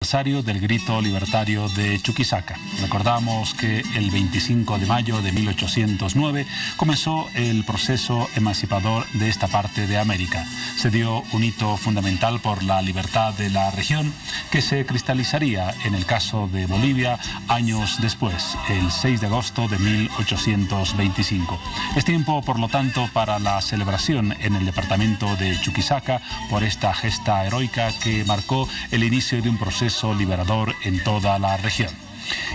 Aniversario del grito libertario de Chuquisaca. Recordamos que el 25 de mayo de 1809 comenzó el proceso emancipador de esta parte de América. Se dio un hito fundamental por la libertad de la región que se cristalizaría en el caso de Bolivia años después, el 6 de agosto de 1825. Es tiempo, por lo tanto, para la celebración en el departamento de Chuquisaca por esta gesta heroica que marcó el inicio de un proceso liberador en toda la región.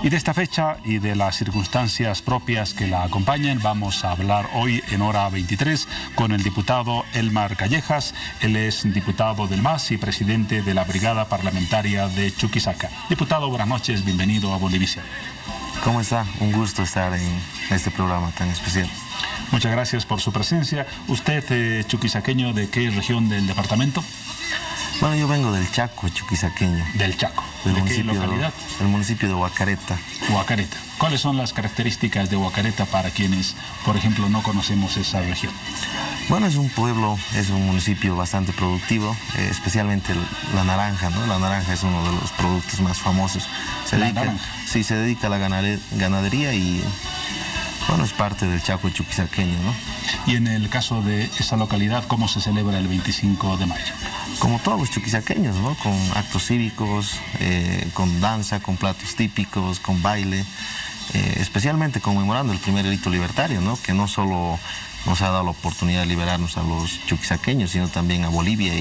Y de esta fecha y de las circunstancias propias que la acompañan vamos a hablar hoy en hora 23 con el diputado Elmar Callejas. Él es diputado del MAS y presidente de la Brigada Parlamentaria de Chuquisaca. Diputado, buenas noches, bienvenido a Bolivisión. ¿Cómo está? Un gusto estar en este programa tan especial. Muchas gracias por su presencia. ¿Usted, chuquisaqueño, de qué región del departamento? Bueno, yo vengo del Chaco, chuquisaqueño. Del Chaco. ¿De qué localidad? El municipio de Huacareta. Huacareta. ¿Cuáles son las características de Huacareta para quienes, por ejemplo, no conocemos esa región? Bueno, es un pueblo, es un municipio bastante productivo, especialmente la naranja, ¿no? La naranja es uno de los productos más famosos. Se dedica a la ganadería y, bueno, es parte del Chaco chuquisaqueño, ¿no? Y en el caso de esa localidad, ¿cómo se celebra el 25 de mayo? Como todos los chuquisaqueños, ¿no? Con actos cívicos, con danza, con platos típicos, con baile, especialmente conmemorando el primer grito libertario, ¿no? Que no solo nos ha dado la oportunidad de liberarnos a los chuquisaqueños, sino también a Bolivia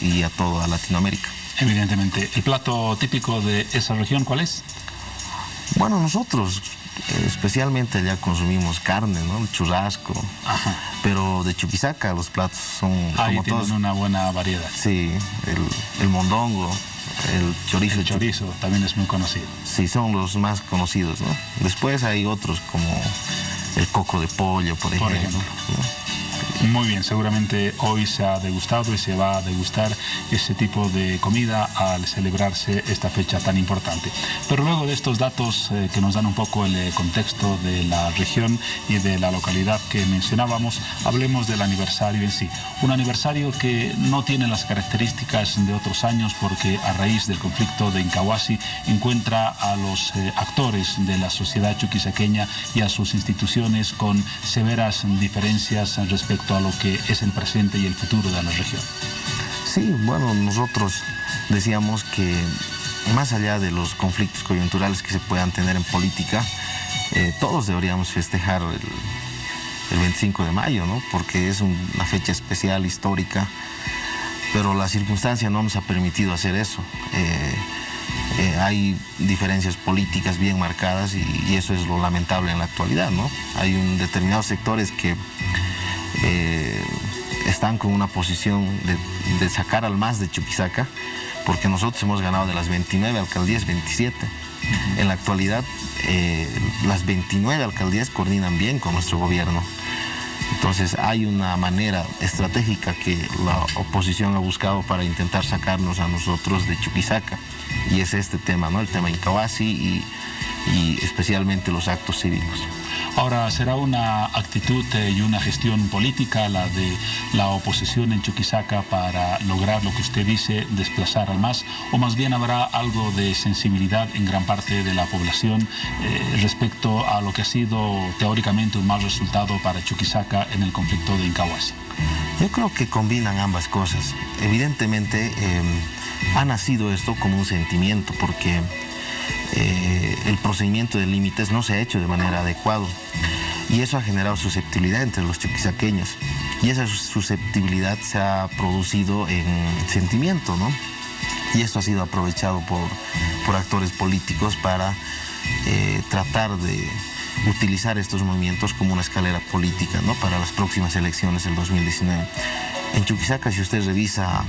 y a toda Latinoamérica. Evidentemente. ¿El plato típico de esa región cuál es? Bueno, nosotros especialmente allá consumimos carne, ¿no? El churrasco. Ajá. Pero de Chuquisaca los platos son ahí como todos. Una buena variedad. Sí, el mondongo, el chorizo. El chorizo también es muy conocido. Sí, son los más conocidos, ¿no? Después hay otros como el coco de pollo, por ejemplo. ¿no? Muy bien, seguramente hoy se ha degustado y se va a degustar ese tipo de comida al celebrarse esta fecha tan importante. Pero luego de estos datos que nos dan un poco el contexto de la región y de la localidad que mencionábamos, hablemos del aniversario en sí. Un aniversario que no tiene las características de otros años porque a raíz del conflicto de Incahuasi encuentra a los actores de la sociedad chuquisaqueña y a sus instituciones con severas diferencias respecto a lo que es el presente y el futuro de la región. Sí, bueno, nosotros decíamos que más allá de los conflictos coyunturales que se puedan tener en política, todos deberíamos festejar el 25 de mayo, ¿no? Porque es una fecha especial, histórica, pero la circunstancia no nos ha permitido hacer eso. Hay diferencias políticas bien marcadas y eso es lo lamentable en la actualidad, ¿no? Hay determinados sectores que están con una posición de sacar al MAS de Chuquisaca, porque nosotros hemos ganado de las 29 alcaldías 27. En la actualidad, las 29 alcaldías coordinan bien con nuestro gobierno. Entonces hay una manera estratégica que la oposición ha buscado para intentar sacarnos a nosotros de Chuquisaca, y es este tema, ¿no? El tema Incahuasi y especialmente los actos cívicos. Ahora, ¿será una actitud y una gestión política la de la oposición en Chuquisaca para lograr lo que usted dice, desplazar al MAS? ¿O más bien habrá algo de sensibilidad en gran parte de la población respecto a lo que ha sido teóricamente un mal resultado para Chuquisaca en el conflicto de Incahuasi? Yo creo que combinan ambas cosas. Evidentemente ha nacido esto como un sentimiento porque el procedimiento de límites no se ha hecho de manera adecuada y eso ha generado susceptibilidad entre los chuquisaqueños y esa susceptibilidad se ha producido en sentimiento, ¿no? Y esto ha sido aprovechado por actores políticos para tratar de utilizar estos movimientos como una escalera política, ¿no? Para las próximas elecciones del 2019. En Chuquisaca, si usted revisa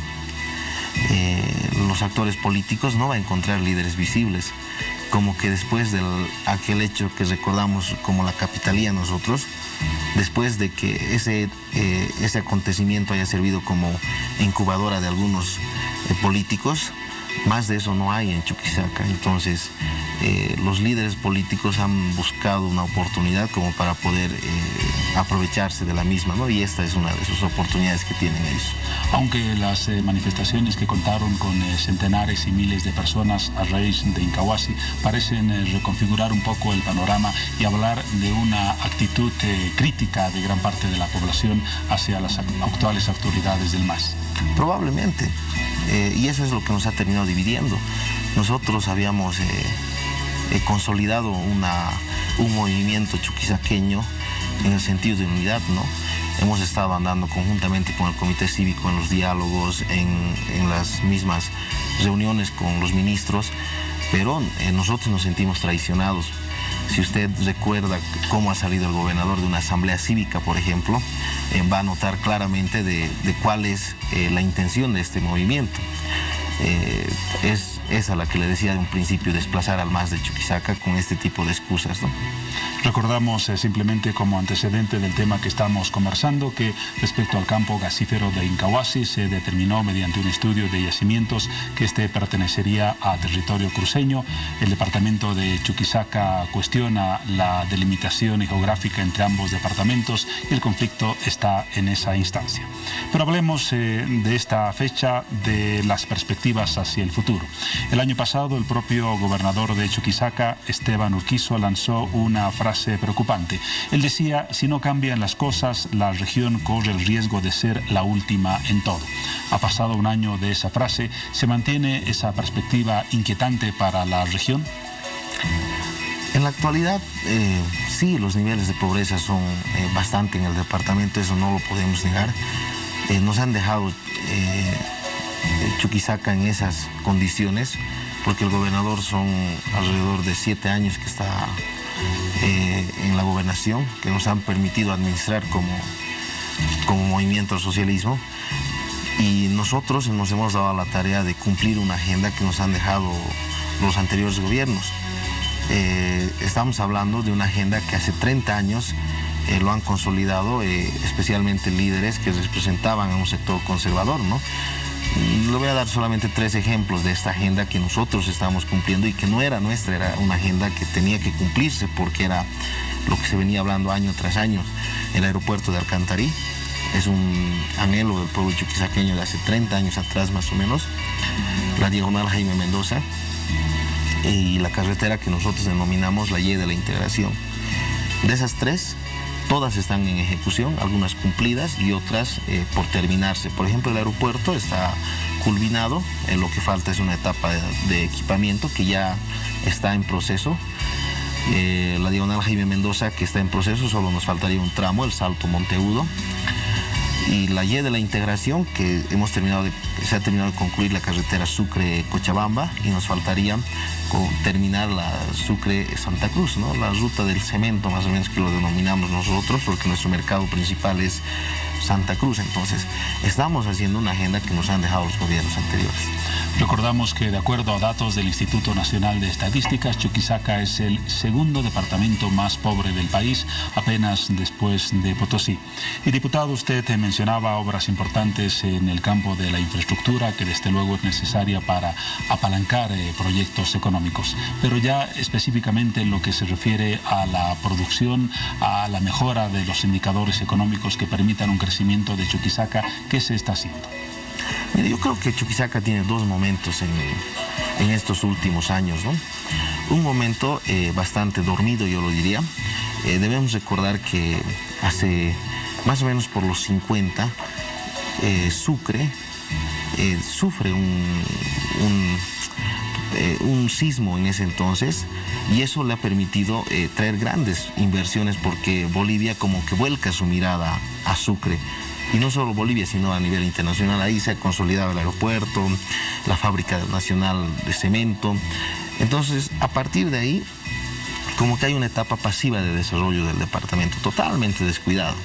los actores políticos, no va a encontrar líderes visibles, como que después de aquel hecho que recordamos como la capitalía nosotros, después de que ese acontecimiento haya servido como incubadora de algunos políticos, Más de eso no hay en Chuquisaca. Entonces, los líderes políticos han buscado una oportunidad como para poder aprovecharse de la misma, ¿no? Y esta es una de sus oportunidades que tienen ellos. Aunque las manifestaciones que contaron con centenares y miles de personas a raíz de Incahuasi parecen reconfigurar un poco el panorama y hablar de una actitud crítica de gran parte de la población hacia las actuales autoridades del MAS. Probablemente. Y eso es lo que nos ha terminado dividiendo. Nosotros habíamos consolidado un movimiento chuquisaqueño en el sentido de unidad, ¿no? Hemos estado andando conjuntamente con el Comité Cívico en los diálogos, en las mismas reuniones con los ministros, pero nosotros nos sentimos traicionados. Si usted recuerda cómo ha salido el gobernador de una asamblea cívica, por ejemplo, va a notar claramente de cuál es la intención de este movimiento. Es esa la que le decía de un principio, desplazar al MAS de Chuquisaca con este tipo de excusas, ¿no? Recordamos simplemente como antecedente del tema que estamos conversando que respecto al campo gasífero de Incahuasi se determinó mediante un estudio de yacimientos que este pertenecería a territorio cruceño. El departamento de Chuquisaca cuestiona la delimitación geográfica entre ambos departamentos y el conflicto está en esa instancia. Pero hablemos de esta fecha, de las perspectivas hacia el futuro. El año pasado el propio gobernador de Chuquisaca, Esteban Urquizo, lanzó una frase preocupante. Él decía: si no cambian las cosas, la región corre el riesgo de ser la última en todo. Ha pasado un año de esa frase. ¿Se mantiene esa perspectiva inquietante para la región? En la actualidad, sí, los niveles de pobreza son bastante en el departamento, eso no lo podemos negar. Nos han dejado Chuquisaca en esas condiciones porque el gobernador son alrededor de 7 años que está en la gobernación, que nos han permitido administrar como movimiento al socialismo, y nosotros nos hemos dado a la tarea de cumplir una agenda que nos han dejado los anteriores gobiernos. Estamos hablando de una agenda que hace 30 años lo han consolidado, especialmente líderes que representaban a un sector conservador, ¿no? Le voy a dar solamente 3 ejemplos de esta agenda que nosotros estamos cumpliendo y que no era nuestra, era una agenda que tenía que cumplirse porque era lo que se venía hablando año tras año. El aeropuerto de Alcantarí es un anhelo del pueblo chuquisaqueño de hace 30 años atrás más o menos. La diagonal Jaime Mendoza y la carretera que nosotros denominamos la Y de la integración. De esas 3, todas están en ejecución, algunas cumplidas y otras por terminarse. Por ejemplo, el aeropuerto está culminado, lo que falta es una etapa de equipamiento que ya está en proceso. La diagonal Jaime Mendoza, que está en proceso, solo nos faltaría un tramo, el Salto Monteagudo. Y la Y de la integración, que se ha terminado de concluir la carretera Sucre-Cochabamba y nos faltaría terminar la Sucre-Santa Cruz, ¿no? La ruta del cemento, más o menos, que lo denominamos nosotros, porque nuestro mercado principal es Santa Cruz. Entonces, estamos haciendo una agenda que nos han dejado los gobiernos anteriores. Recordamos que de acuerdo a datos del Instituto Nacional de Estadísticas, Chuquisaca es el segundo departamento más pobre del país, apenas después de Potosí. Y diputado, usted mencionaba obras importantes en el campo de la infraestructura, que desde luego es necesaria para apalancar proyectos económicos. Pero ya específicamente en lo que se refiere a la producción, a la mejora de los indicadores económicos que permitan un crecimiento de Chuquisaca, ¿qué se está haciendo? Mire, yo creo que Chuquisaca tiene 2 momentos en estos últimos años, ¿no? Un momento bastante dormido, yo lo diría. Debemos recordar que hace más o menos por los 50, Sucre sufre un sismo en ese entonces, y eso le ha permitido traer grandes inversiones porque Bolivia como que vuelca su mirada a Sucre. Y no solo Bolivia, sino a nivel internacional. Ahí se ha consolidado el aeropuerto, la fábrica nacional de cemento. Entonces, a partir de ahí, como que hay una etapa pasiva de desarrollo del departamento, totalmente descuidado.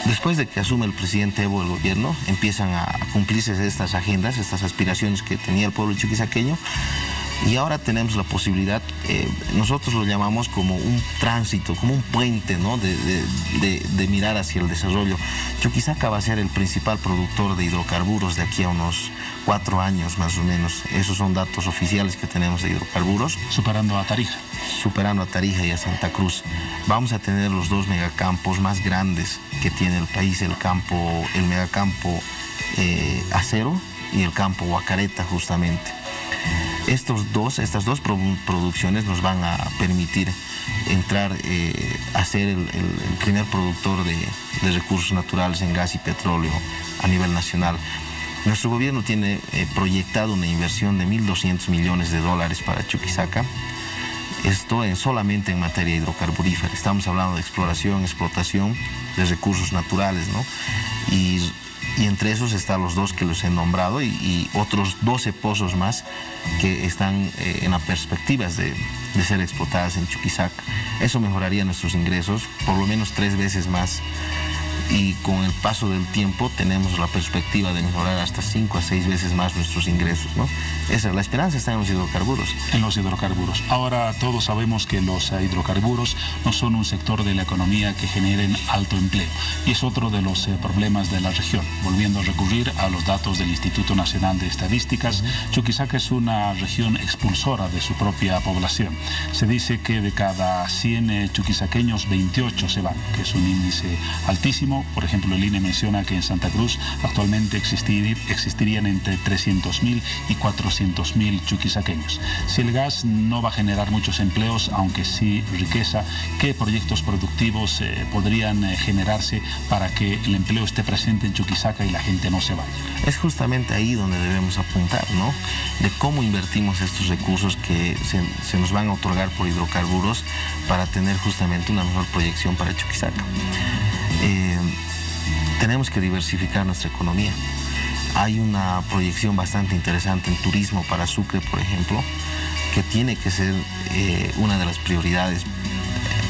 Después de que asume el presidente Evo el gobierno, empiezan a cumplirse estas agendas, estas aspiraciones que tenía el pueblo chuquisaqueño, Y ahora tenemos la posibilidad, nosotros lo llamamos como un tránsito, como un puente, ¿no? de mirar hacia el desarrollo. Chuquisaca va a ser el principal productor de hidrocarburos de aquí a unos 4 años más o menos. Esos son datos oficiales que tenemos de hidrocarburos. Superando a Tarija. Superando a Tarija y a Santa Cruz. Vamos a tener los 2 megacampos más grandes que tiene el país, el megacampo Acero y el campo Guacareta, justamente. Estas dos producciones nos van a permitir entrar a ser el primer productor de recursos naturales en gas y petróleo a nivel nacional. Nuestro gobierno tiene proyectado una inversión de $1.200 millones para Chuquisaca. Esto solamente en materia hidrocarburífera. Estamos hablando de exploración, explotación de recursos naturales, ¿no? Y entre esos están los 2 que los he nombrado y otros 12 pozos más que están en las perspectivas de ser explotadas en Chuquisaca. Eso mejoraría nuestros ingresos por lo menos 3 veces más. Y con el paso del tiempo tenemos la perspectiva de mejorar hasta 5 a 6 veces más nuestros ingresos, ¿no? La esperanza está en los hidrocarburos. En los hidrocarburos. Ahora todos sabemos que los hidrocarburos no son un sector de la economía que generen alto empleo. Y es otro de los problemas de la región. Volviendo a recurrir a los datos del Instituto Nacional de Estadísticas, Chuquisaca es una región expulsora de su propia población. Se dice que de cada 100 chuquisaqueños, 28 se van, que es un índice altísimo. Por ejemplo, el INE menciona que en Santa Cruz actualmente existirían entre 300.000 y 400.000 chuquisaqueños. Si el gas no va a generar muchos empleos, aunque sí riqueza, ¿qué proyectos productivos podrían generarse para que el empleo esté presente en Chuquisaca y la gente no se vaya? Es justamente ahí donde debemos apuntar, ¿no? De cómo invertimos estos recursos que se nos van a otorgar por hidrocarburos para tener justamente una mejor proyección para Chuquisaca. Tenemos que diversificar nuestra economía. Hay una proyección bastante interesante en turismo para Sucre, por ejemplo, que tiene que ser una de las prioridades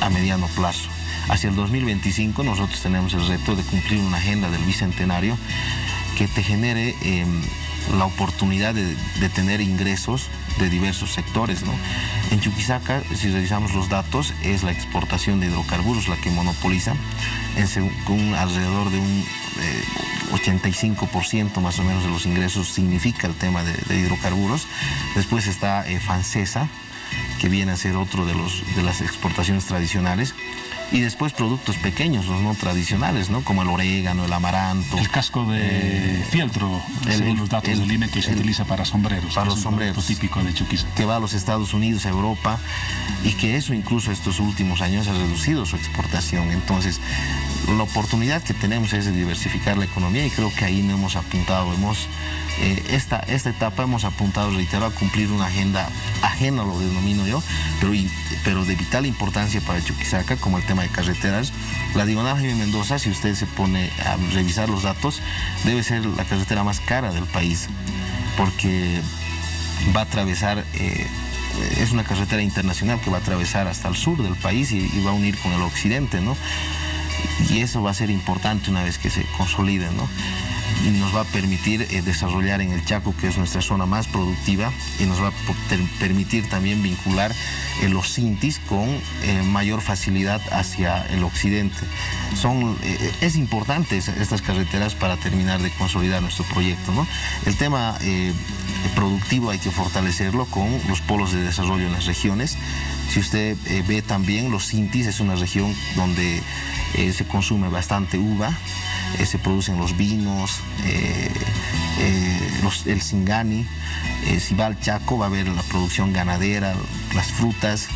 a mediano plazo. Hacia el 2025 nosotros tenemos el reto de cumplir una agenda del Bicentenario que te genere la oportunidad de tener ingresos de diversos sectores, ¿no? En Chuquisaca, si revisamos los datos, es la exportación de hidrocarburos la que monopoliza, con alrededor de un 85% más o menos de los ingresos significa el tema de hidrocarburos. Después está Fancesa, que viene a ser otro de las exportaciones tradicionales. Y después productos pequeños, los no tradicionales, ¿no? Como el orégano, el amaranto. El casco de fieltro, según los datos del INE, que se utiliza para sombreros. Para los sombreros. Típico de Chuquisaca. Que va a los Estados Unidos, a Europa, y que eso incluso estos últimos años ha reducido su exportación. Entonces, la oportunidad que tenemos es de diversificar la economía y creo que ahí no hemos apuntado. Esta etapa hemos apuntado, reitero, a cumplir una agenda ajena, lo denomino yo, pero de vital importancia para Chuquisaca, como el tema de carreteras. La diagonal Jaime Mendoza, si usted se pone a revisar los datos, debe ser la carretera más cara del país, porque va a atravesar, es una carretera internacional que va a atravesar hasta el sur del país y va a unir con el occidente, ¿no? Y eso va a ser importante una vez que se consolide, ¿no? Y nos va a permitir desarrollar en el Chaco, que es nuestra zona más productiva, y nos va a permitir también vincular los Sintis con mayor facilidad hacia el occidente. Es importante estas carreteras para terminar de consolidar nuestro proyecto, ¿no? El tema productivo hay que fortalecerlo con los polos de desarrollo en las regiones. Si usted ve también, los Sintis es una región donde se consume bastante uva, se producen los vinos, el Singani. Si va al Chaco va a haber la producción ganadera, las frutas,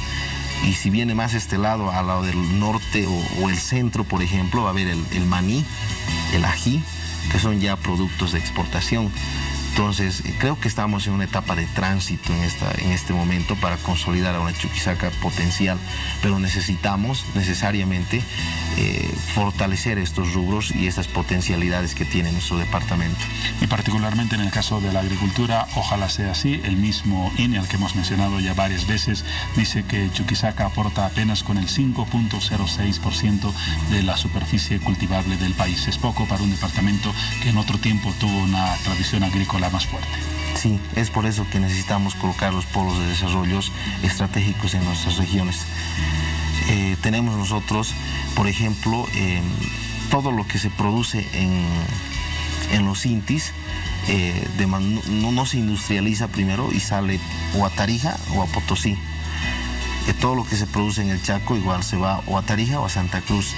y si viene más este lado, al lado del norte o el centro, por ejemplo, va a haber el maní, el ají, que son ya productos de exportación. Entonces, creo que estamos en una etapa de tránsito en este momento para consolidar a una Chuquisaca potencial, pero necesitamos necesariamente fortalecer estos rubros y estas potencialidades que tiene nuestro departamento. Y particularmente en el caso de la agricultura, ojalá sea así. El mismo INE, al que hemos mencionado ya varias veces, dice que Chuquisaca aporta apenas con el 5.06% de la superficie cultivable del país. Es poco para un departamento que en otro tiempo tuvo una tradición agrícola más fuerte. Sí, es por eso que necesitamos colocar los polos de desarrollos estratégicos en nuestras regiones. Tenemos nosotros, por ejemplo, todo lo que se produce en los intis, no se industrializa primero y sale o a Tarija o a Potosí. Todo lo que se produce en el Chaco igual se va o a Tarija o a Santa Cruz.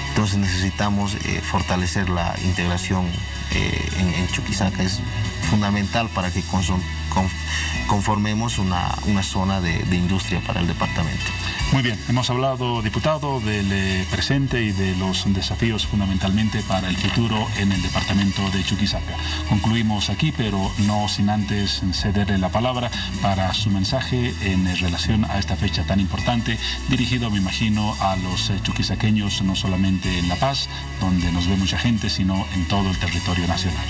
Entonces necesitamos fortalecer la integración en Chuquisaca. Es fundamental para que conformemos una zona de industria para el departamento. Muy bien, hemos hablado, diputado, del presente y de los desafíos fundamentalmente para el futuro en el departamento de Chuquisaca. Concluimos aquí, pero no sin antes cederle la palabra para su mensaje en relación a esta fecha tan importante, dirigido, me imagino, a los chuquisaqueños, no solamente en La Paz, donde nos ve mucha gente, sino en todo el territorio nacional.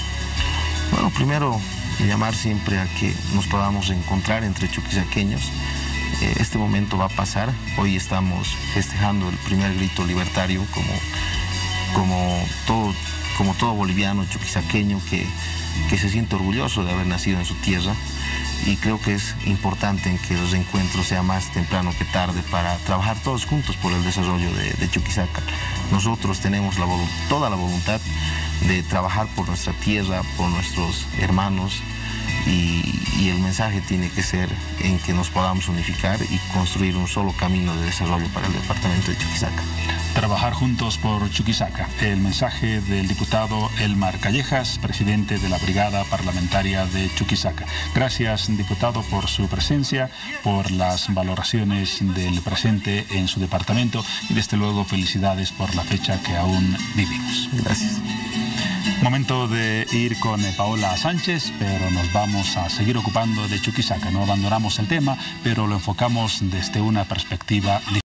Bueno, primero, llamar siempre a que nos podamos encontrar entre chuquisaqueños. Este momento va a pasar. Hoy estamos festejando el primer grito libertario como todo boliviano, chuquisaqueño que se siente orgulloso de haber nacido en su tierra, y creo que es importante que los encuentros sean más temprano que tarde para trabajar todos juntos por el desarrollo de Chuquisaca. Nosotros tenemos toda la voluntad de trabajar por nuestra tierra, por nuestros hermanos, y el mensaje tiene que ser en que nos podamos unificar y construir un solo camino de desarrollo para el departamento de Chuquisaca. Trabajar juntos por Chuquisaca. El mensaje del diputado Elmar Callejas, presidente de la Brigada Parlamentaria de Chuquisaca. Gracias, diputado, por su presencia, por las valoraciones del presente en su departamento y desde luego felicidades por la fecha que aún vivimos. Gracias. Momento de ir con Paola Sánchez, pero nos vamos a seguir ocupando de Chuquisaca. No abandonamos el tema, pero lo enfocamos desde una perspectiva diferente.